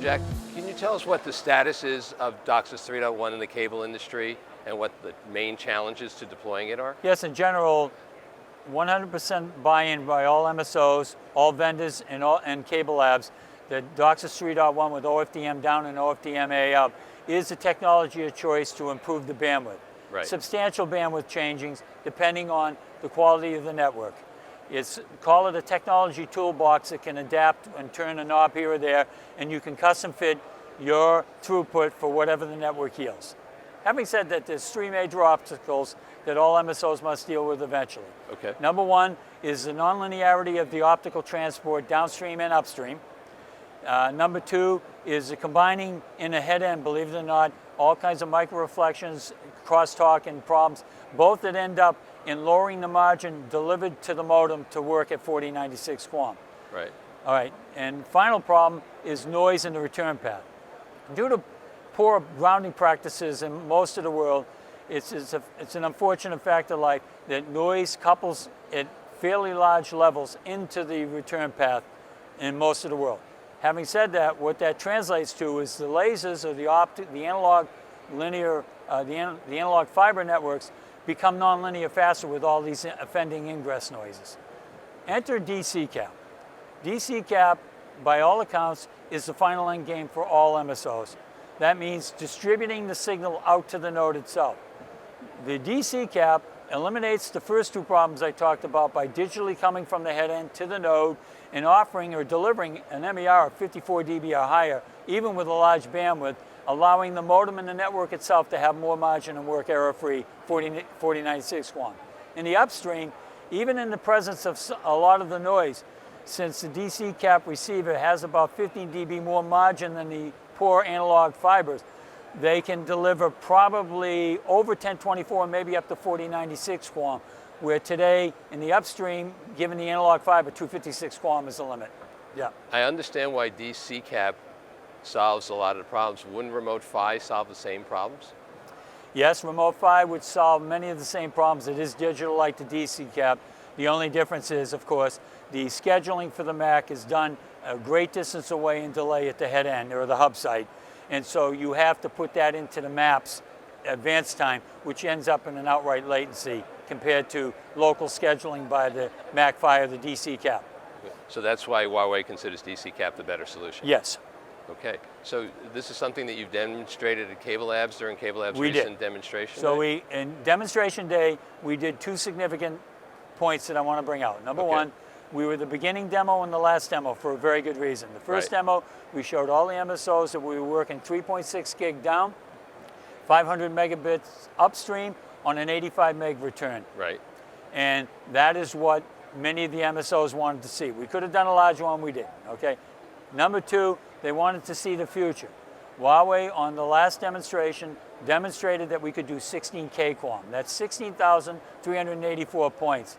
Jack, can you tell us what the status is of DOCSIS 3.1 in the cable industry and what the main challenges to deploying it are? Yes, in general, 100% buy-in by all MSOs, all vendors, and cable labs that DOCSIS 3.1 with OFDM down and OFDMA up is the technology of choice to improve the bandwidth. Right. Substantial bandwidth changings depending on the quality of the network. Call it a technology toolbox that can adapt and turn a knob here or there, and you can custom fit your throughput for whatever the network yields. Having said that, there's three major obstacles that all MSOs must deal with eventually. Okay. Number one is the nonlinearity of the optical transport downstream and upstream. Number two is the combining in a head end, believe it or not, all kinds of micro-reflections, crosstalk, and problems, both that end up in lowering the margin delivered to the modem to work at 4096 QAM. Right. All right, and final problem is noise in the return path. Due to poor grounding practices in most of the world, it's an unfortunate fact of life that noise couples at fairly large levels into the return path in most of the world. Having said that, what that translates to is the lasers or the analog linear, the analog fiber networks become nonlinear faster with all these offending ingress noises. Enter DC cap. DC cap, by all accounts, is the final end game for all MSOs. That means distributing the signal out to the node itself. The DC cap eliminates the first two problems I talked about by digitally coming from the head end to the node and offering or delivering an MER of 54 dB or higher, even with a large bandwidth, allowing the modem and the network itself to have more margin and work error-free 4096 QAM. In the upstream, even in the presence of a lot of the noise, since the DC cap receiver has about 15 dB more margin than the poor analog fibers, they can deliver probably over 1024, maybe up to 4096 QAM, where today in the upstream, given the analog fiber, 256 QAM is the limit. Yeah. I understand why DC cap solves a lot of the problems. Wouldn't remote PHY solve the same problems? Yes, remote PHY would solve many of the same problems. It is digital like the DC cap. The only difference is, of course, the scheduling for the MAC is done a great distance away in delay at the head end or the hub site. And so you have to put that into the maps advanced time, which ends up in an outright latency compared to local scheduling by the MAC PHY or the DC cap. So that's why Huawei considers DC cap the better solution? Yes. Okay, so this is something that you've demonstrated at Cable Labs during Cable Labs' recent demonstration? So in demonstration day, we did two significant points that I want to bring out. Number one, we were the beginning demo and the last demo for a very good reason. The first demo, we showed all the MSOs that we were working 3.6 gig down, 500 megabits upstream on an 85 meg return. Right. And that is what many of the MSOs wanted to see. We could have done a large one, we didn't, okay? Number two, they wanted to see the future. Huawei, on the last demonstration, demonstrated that we could do 16K QAM. That's 16,384 points.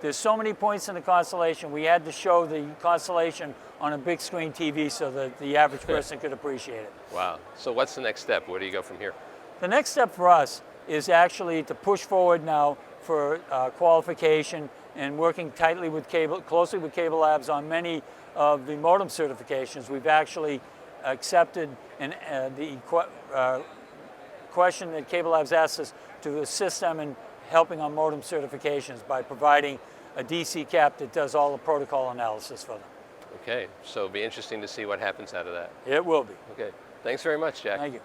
There's so many points in the constellation, we had to show the constellation on a big screen TV so that the average person could appreciate it. Wow. So what's the next step? Where do you go from here? The next step for us is actually to push forward now for qualification and working tightly with closely with Cable Labs on many of the modem certifications. We've actually accepted the question that Cable Labs asked us to assist them in helping on modem certifications by providing a DC cap that does all the protocol analysis for them. Okay, so it'll be interesting to see what happens out of that. It will be. Okay, thanks very much, Jack. Thank you.